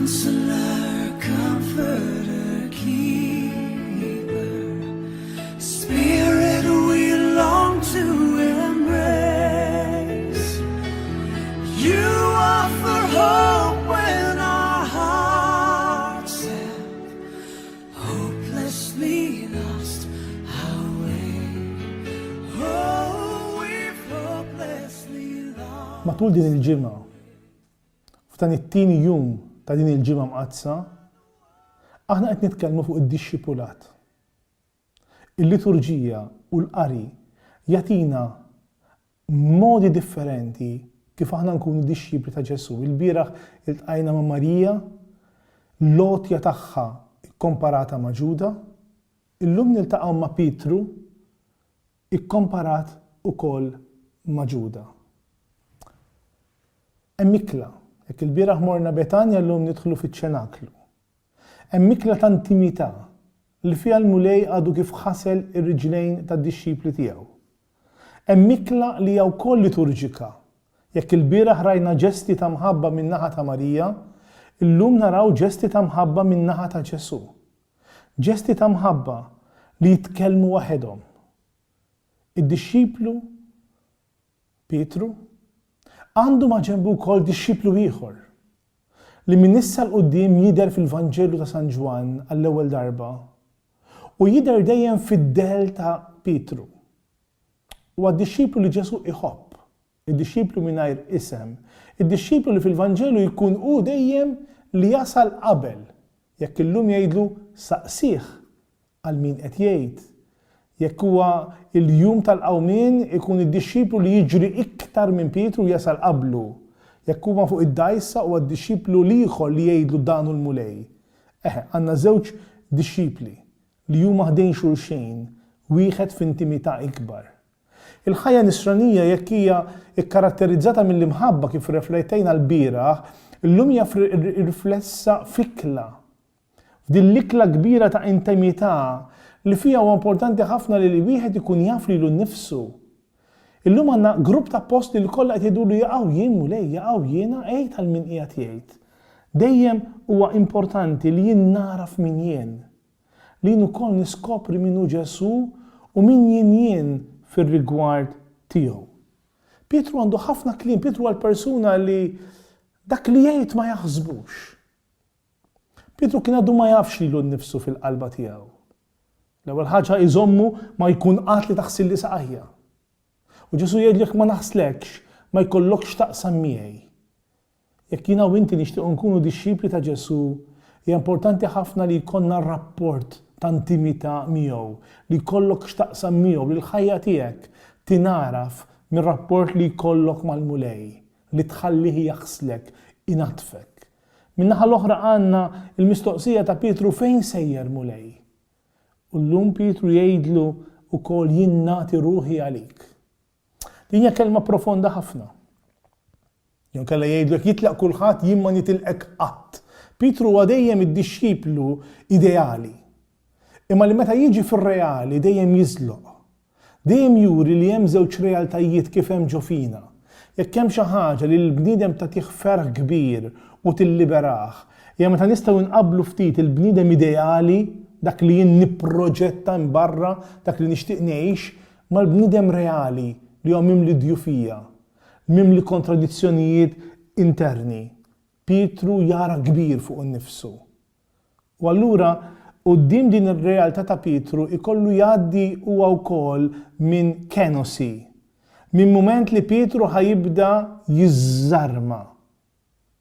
Counselor, Comforter, Keeper, Spirit we long to embrace. You offer hope when our hearts have hopelessly lost our way. Oh, we've hopelessly lost. Matul din il-ġimgħa, f'dan it-tieni jum ta' din il-ġimgħa mqazza, aħna qed nitkellmu fuq id-dixxipulat. Il-liturġija u l-qari jagħtina modi differenti kif aħna nkunu dixxipli ta' Ġesu. Il-bieraħ iltqajna ma' Marija, l-lotja tagħha ikkomparata ma' Ġuda, illum niltaqgħu ma' Pietru ikkomparat ukoll ma' Ġuda. Hemm ikla, jekk il-bieraħ morna Betanja llum nidħlu fiċ-ċenaklu. Hemm ikla ta' intimità li fiha l-mulej għadu kif ħasel ir-riġlejn tad-dixxipli tiegħu. Hemm ikla li hija wkoll liturġika. Jekk il-bieraħ rajna ġesti ta' mħabba min-naħa ta' Marija, illum naraw ġesti ta' mħabba min-naħa ta' Ġesu. Ġesti ta' mħabba li jitkellmu waħedhom. Id-dixxiplu Pietru għandu ma' ġenbu wkoll dixxiplu ieħor li minn issa l-qudiem jidher fil-Vanġelu ta' San Ġwan għall-ewwel darba u jidher dejjem fid-del ta' Pietru. Huwa d-dixxiplu li Ġesu iħobb, id-dixxiplu mingħajr isem, id-dixxiplu li fil-Vanġelu jkun hu dejjem li jasal qabel, jekk illum jgħidlu saqsih għal min qed jgħid. Jekk huwa il-jum tal-qawmien ikun id-dixxiplu li jiġri iktar minn Pietru jasal qablu. Jekk huma fuq id-dajsa huwa d-dixxiplu ieħor li jgħidlu dan hu l-mulej. Għandna żewġ dixxipli li huma ħdejn xulxejn, wieħed f'intimità ikbar. Il-ħajja nisranija jekk hija kkaratterizzata mill-imħabba kif riflettejna l-bieraħ, illum hija riflessa fikla. F'din l-ikla kbira ta' intimità li fija huwa importanti ħafna li wieħed ikun jaf lilu nnifsu. Illum għandna grupp ta' posti li kollha qed jgħidu jaqgħu jien mulej, jaqgħu jiena għid għal min qiegħed jgħid. Dejjem huwa importanti li jien naraf min jien. Li jien ukoll niskopri min hu Ġesu u min jien fir-rigward tiegħu. Pietru għandu ħafna kliem, Pietru għal persuna li dak li jgħid ma jaħsbux. Pietru kien għadu ma jafx lilu nnifsu fil-qalba tiegħu. L-ewwel ħaġa iżommu ma jkun qatt li taħsil li saqajja. U Ġesu jgħidlek ma naħslekx, ma jkollokx taqsam miegħi. Jekk jiena u inti nixtiequ nkunu dixxipli ta' Ġesu, hija importanti ħafna li jkollna rapport ta' intimità miegħu, li jkollok x'taqsam miegħu li l-ħajja tiegħek tingħaraf mir-rapport li jkollok mal-mulej, li tħallih jaħslek, inatfek. Min-naħa l-oħra għandna l-mistoqsija ta' Pietru fejn sejjer mulej. U llum Pietru jgħidlu wkoll jien nagħti ruħi għalik. Din hija kelma profonda ħafna. Jew kellha jgħidlu jekk jitlaq kulħadd jien ma nitilqek qatt. Pietru huwa dejjem id-dixxiplu ideali. Imma li meta jiġi fir-reali dejjem jiżloq. Dejjem juri li hemm żewġ realtajiet kif hemm ġo fina. Jekk hemm xi ħaġa li l-bniedem tagħtih ferħ kbir u tilliberah, jew meta nistgħu nqabblu ftit il-bniedem ideali dak li jien nipproġetta mbarra, dak li nixtieq ngħix, mal-bniedem reali li huwa mimli djufija, mimli kontradizzjonijiet interni. Pietru jara kbir fuq innifsu. U allura quddiem din ir-realtà ta' Pietru ikollu jgħaddi huwa wkoll minn kenosi, minn mument li Pietru ħajibda jiżżarma.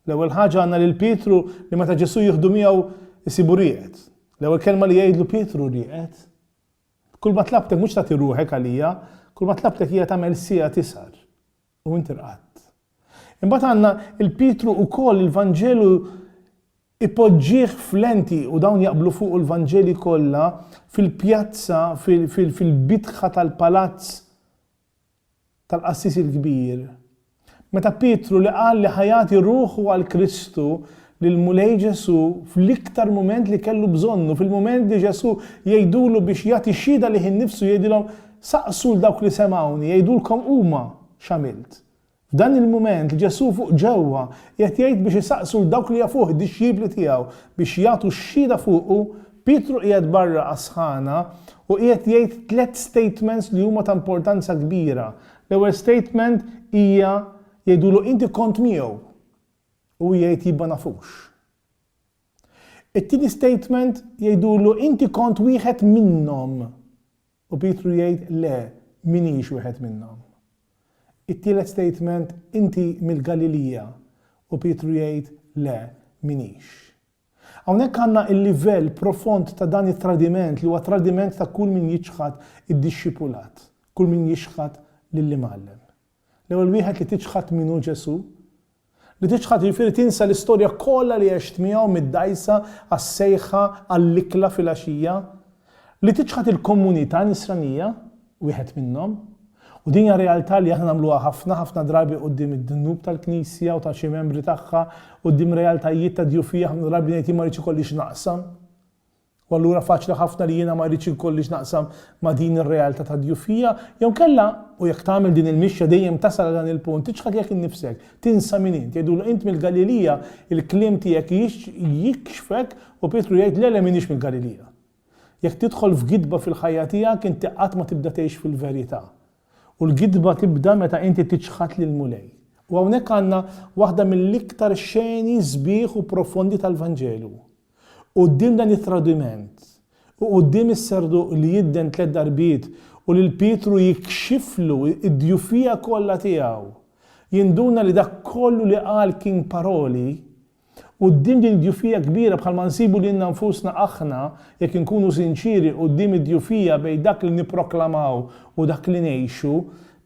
L-ewwel ħaġa għandna lil Pietru li meta Ġesu jieħdu miegħu isibu rieqed. L-ewwel kelma li jgħidlu Pietru rieqed. Kull ma tlabtek mhux tagħti ruħek għalija, kull ma tlabtek hija tagħmel sija tisar u inti rqadt. Imbagħad għandna il-Pietru wkoll il-Vanġelu ipoġġih f'lenti u dawn jaqblu fuq il-Vanġeli kollha fil-pjazza fil-bitħa tal-palazz tal-Qassis il-Kbir. Meta Pietru li qal li ħajati ruħu għal Kristu lil mulej Ġesu fl-iktar mument li kellu bżonnu, fil-mument li Ġesu jgħidulu biex jagħti xhieda lih innifsu jgħidilhom saqsu l dawk li semawni, jgħidulkom huma x'għamilt. F'dan il-mument Ġesu fuq ġewwa qed jgħid biex isaqsu dawk li jafuh id-dixxipli tiegħu biex jagħtu x-xhieda fuqu, Pietru qiegħed barra qasħana u qiegħed jgħid 3 statements li huma ta' importanza kbira. L-ewwel statement hija jgħidulu inti kont miegħu u jgħid jibba nafux. It-tieni statement jgħidulu inti kont wieħed minnhom u Pietru jgħid le minix wieħed minnhom. It-tielet statement inti mill-Galilija u Pietru jgħid le minix. Hawnhekk għandna il-livell profond ta' dan it-tradiment li huwa tradiment ta' kull min jiġħad id-dixxipulat, kull min jixħad lill-imgħallem. L-ewwel wieħed li tiġħad minnu Ġesu, li tiġħad jifieri tinsa l-istorja kollha li għext miegħu mid-dajsa għas-sejħa għall-ikla fil-għaxija, li tiġħad il-komunità nisranija, wieħed minnhom, u din hija realtà li aħna nagħmluha ħafna drabi quddiem id-dnub tal-Knisja u ta' xi membri tagħha, quddiem realtajiet ta' djufija ħafna drabi ngħid ma rridx ikollix naqsam. U allura faċli ħafna li jiena ma rridx ikollix naqsam ma' din ir-realtà ta' djufija, jew kellha u jekk tagħmel din il-mixja dejjem tasal dan il-punt, tiġħad jekk innifsek, tinsa min int, jgħidulu int mill-Galilija, il-kliem tiegħek jikxfek u Pietru jgħid le minix mill-Galilija. Jekk tidħol f'gidba fil-ħajja tiegħek inti qatt ma tibda tgħix fil-verità. U l-gidba tibda meta inti tiġħad lil mulej. U hawnhekk għandna waħda mill-iktar xeni sbieħ u profondi tal-Vanġelu. Quddiem dan it-tradiment u quddiem is-serdu li jidden 3 darbiet u lil Pietru jikxiflu id-djufija kollha tiegħu. Jinduna li dak kollu li qal kien paroli quddiem din id-djufija kbira bħalma nsibu lilna nfusna aħna jekk inkunu sinċiri quddiem id-djufija bejn dak li nipproklamaw u dak li ngħixu,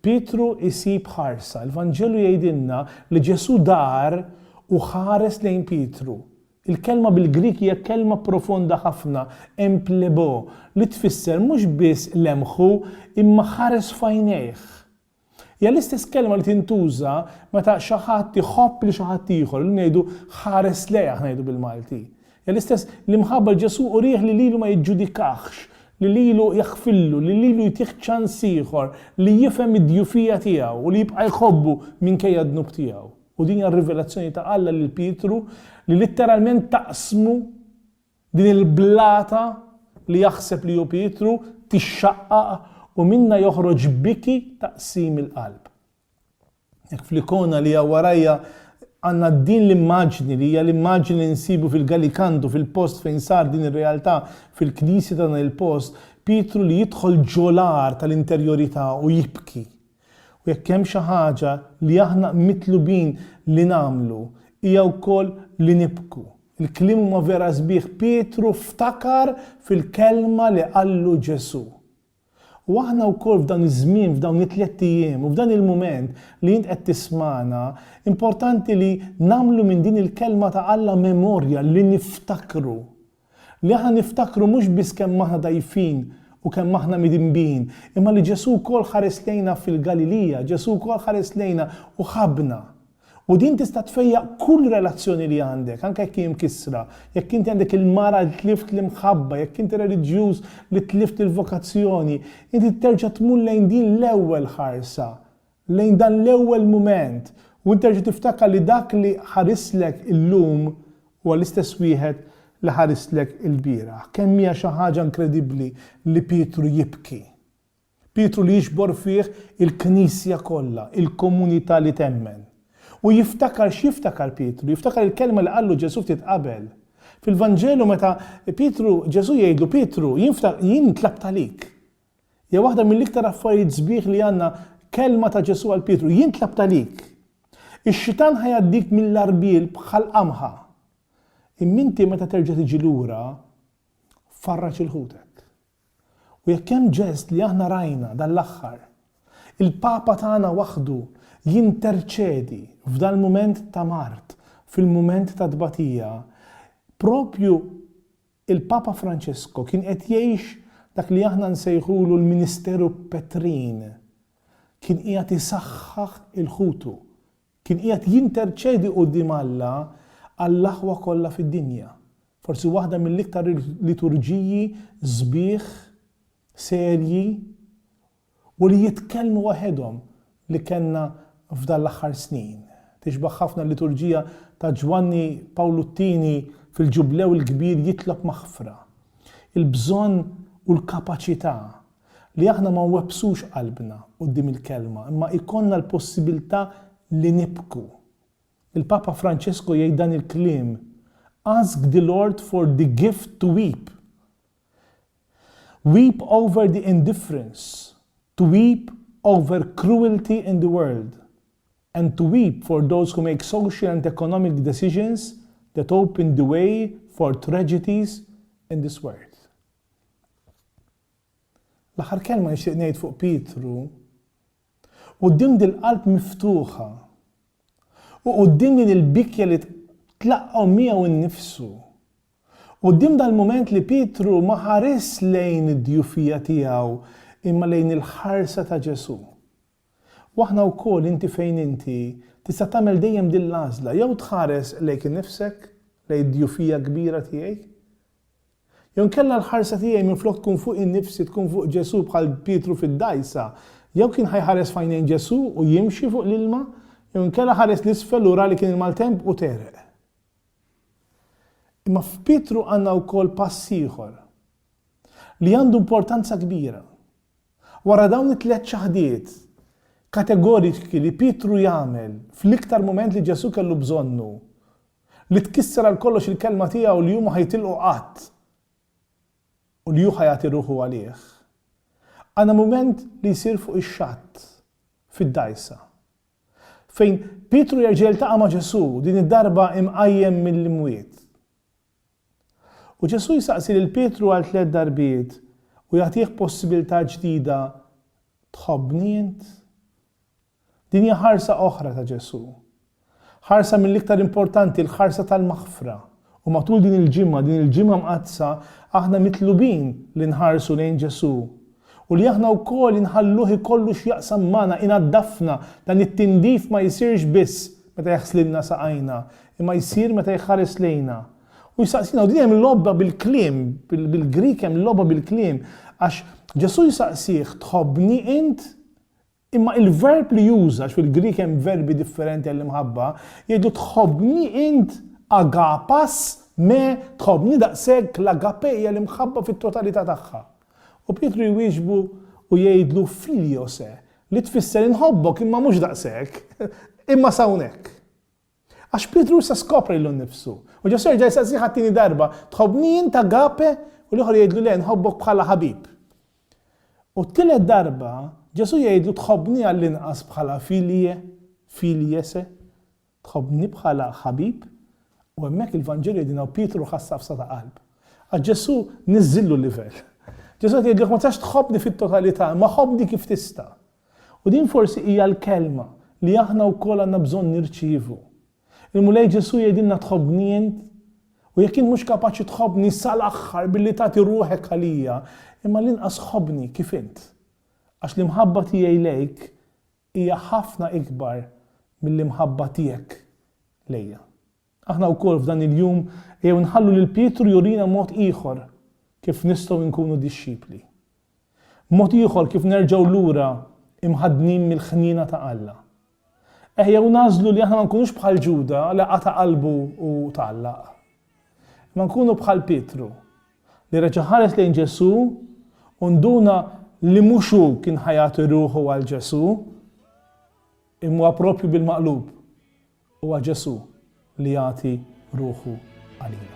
Pietru isib ħarsa. Il-Vanġelu jgħidilna li Ġesu dar u ħares lejn Pietru. Il-kelma bil-Grik hija kelma profonda ħafna, emplebo, li tfisser mhux biss lemħu imma ħares f'għajnejh. Hija l-istess kelma li tintuża meta xi ħadd iħobb li xi ħadd ieħor li ngħidu ħares lejha ngħidu bil-Malti. Hija l-istess li mħabba Ġesu urih li lilu ma jiġġudikax, li lilu jaħfillu, li lilu jtieħ ċans ieħor, li jifhem id-djufija tiegħu u li jibqa' jħobbu minkejja d-dnub tiegħu. U din hija r-rivelazzjoni ta' Alla lil Pietru li litteralment taqsmu din il-blata li jaħseb li hu Pietru tixxaqqaq u minna joħroġ biki taqsim il-qalb. Jekk fl-ikona li hija warajja għandna din l-immaġni li hija l-immaġni li nsibu fil-Galikantu fil-post fejn sar din ir-realtà fil-Knisja tagħna il-post, Pietru li jidħol ġolar tal-interjorità u jibki. U jekk hemm xi ħaġa li aħna mitlubin li nagħmlu hija wkoll li nibku. Il-kliem huma vera sbieħ, Pietru ftakar fil-kelma li qallu Ġesu. U aħna wkoll f'dan iż-żmien, f'dawn it-3 ijiem u f'dan il-mument li int qed tismana, importanti li nagħmlu minn din il-kelma ta' Alla memorja li niftakru. Li aħna niftakru mhux biss kemm aħna dajfin u kemm aħna midinbin, imma li Ġesu wkoll ħares lejna fil-Galilija, Ġesu wkoll ħares lejna u ħabna. U din tista' tfejjaq kull relazzjoni li għandek, anke jekk hija mkissra, jekk inti għandek il-mara li tlift l-imħabba, jekk inti reliġjuż li tlift il-vokazzjoni, inti terġa' tmur lejn din l-ewwel ħarsa, lejn dan l-ewwel mument, u inti terġa' tiftakar li dak li ħarislek illum huwa l-istess wieħed li ħarislek il-bieraħ. Kemm hija xi ħaġa inkredibbli li Pietru jibki. Pietru li jiġbor fih il-Knisja kollha, il-komunità li temmen. U jiftakar x'jiftakar Pietru, jiftakar il-kelma li qallu Ġesu ftit qabel. Fil-Vanġelu meta Ġesu jgħidlu Pietru jien tlabt għalik. Hija waħda mill-iktar affarijiet sbieħ li għandna kelma ta' Ġesu għal Pietru, jien tlabt għalik. Ix-xitan ħajaddik mill-arbil bħal qamħa. Imminti meta terġa' tiġi lura farraġ il-ħutek. U jekk hemm ġest li aħna rajna dan l-aħħar, il-Papa tagħna waħdu jinterċedi f'dan il-mument ta' Mart, fil-mument ta' tbatija, propju il-Papa Franċesko kien qed jgħix dak li aħna nsejħulu l-Ministeru Petrin, kien qiegħed isaħħaħ il-ħutu, kien qiegħed jinterċedi quddiem Alla għall-aħwa kollha fid-dinja. Forsi waħda mill-iktar liturġiji sbieħ, serji u li jitkellmu waħedhom li kellna f'dan l-aħħar snin. Tixbaħ ħafna l-liturġija ta' Ġwanni Pawlu T-tieni fil-ġublew il-kbir jitlob maħfra. Il-bżonn u l-kapaċità li aħna ma nwebsux qalbna quddiem il-kelma, imma ikonna l-possibilità li nibku. Il-Papa Franċesco jgħid dan il-kliem: Ask the Lord for the gift to weep. Weep over the indifference, to weep over cruelty in the world, and to weep for those who make social and economic decisions that open the way for tragedies in this world. L-aħħar kelma nixtieq ngħid fuq Pietru, quddiem dil-qalb miftuħa u quddiem din il-bikja li tlaqqgħu miegħu nnifsu. Quddiem dal-mument li Pietru ma ħares lejn id-djufija tiegħu imma lejn il-ħarsa ta' Ġesu. Waħna wkoll inti fejn inti tista' tagħmel dejjem din l-għażla, jew tħares lejn innifsek, lejn id-djufija kbira tiegħek, jew nkella l-ħarsa tiegħi minflok tkun fuq innifsi tkun fuq Ġesu bħal Pietru fid-dajsa, jew kien ħajħares fajnejn Ġesu u jimxi fuq l-ilma, jew nkella ħares l-isfel u ra li kien il-maltemp u tereq. Imma f'Pietru għandna wkoll pass ieħor li għandu importanza kbira. Wara dawn it-tliet ċaħdiet kategoriki li Pietru jagħmel fl-iktar mument li Ġesu kellu bżonnu, li tkisser għal kollox il-kelma tiegħu li huma ħajtilqu qatt u li hu ħajati ruħu għalih. Għandna mument li jsir fuq ix-xatt fid-dajsa fejn Pietru jerġa' jiltaqa' ma' Ġesu din id-darba imqajjem mill-imwiet. U Ġesu jisaqsi lil Pietru għal 3 darbiet u jagħtih possibilità ġdida: tħobbni int? Din hija ħarsa oħra ta' Ġesu. Ħarsa mill-iktar importanti, l-ħarsa tal-maħfra. U matul din il-ġimgħa mqazza aħna mitlubin li nħarsu lejn Ġesu. U li aħna wkoll inħalluh ikollu x'jaqsam magħna, inaddafna dan it-tindif ma jsirx biss meta jaħslilna saqajna, imma jsir meta jħares lejna. U jisaqsina, u din hemm logħba bil-kliem, bil-Grik hemm logħba bil-kliem, għax Ġesu jisaqsih tħobbni int, imma il-verb li juża, fil-Grik hemm verbi differenti għall-imħabba, jgħidu tħobbni int agapas me tħobbni daqshekk l-agapejja l-imħabba fit-totalità tagħha. U Pietru jwieġbu u jgħidlu filiose li tfisser inħobbok imma mhux daqshekk, imma sawnek. Għax Pietru sa skopri l-nifsu. U Ġesu jerġa' jisaqsih għat-tieni darba, tħobbni int agape, u l-ieħor jgħidlu le nħobbok bħala ħabib. U t-tielet darba Ġesu jgħidlu tħobbni għall-inqas bħala filiese, tħobbni bħala ħabib, u hemmhekk il-Vanġelju jgħidilna Pietru ħassa f'sa ta' qalb. Għax Ġesu niżżillu l-livell. Ġesu jgħidlek ma tistax tħobbni fit-totalità, ma ħobbni kif tista'. U din forsi hija l-kelma li aħna wkoll għandna bżonn nirċievu. Il-mulej Ġesu jgħidilna tħobbni int, u jekk int mhux kapaċi tħobbni sal-aħħar billi tagħti ruħek għalija, imma l-inqas ħobbni kif int. Għax l-imħabba tiegħi lejk hija ħafna ikbar mill-imħabba tiegħek lejja. Aħna wkoll f'dan il-jum jew nħallu lil Pietru jurina mod ieħor kif nistgħu nkunu dixxipli. Mod ieħor kif nerġgħu lura imħadnin mill-ħnina ta' Alla. Jew nażlu li aħna ma nkunux bħal Ġuda li qata' qalbu u tgħallaq. Ma nkunu bħal Pietru li reġa' ħares lejn Ġesu u nduna li mhux hu kien ħajati ruħu għal Ġesu, imma proprju bil-maqlub huwa Ġesu li jagħti ruħu għalina.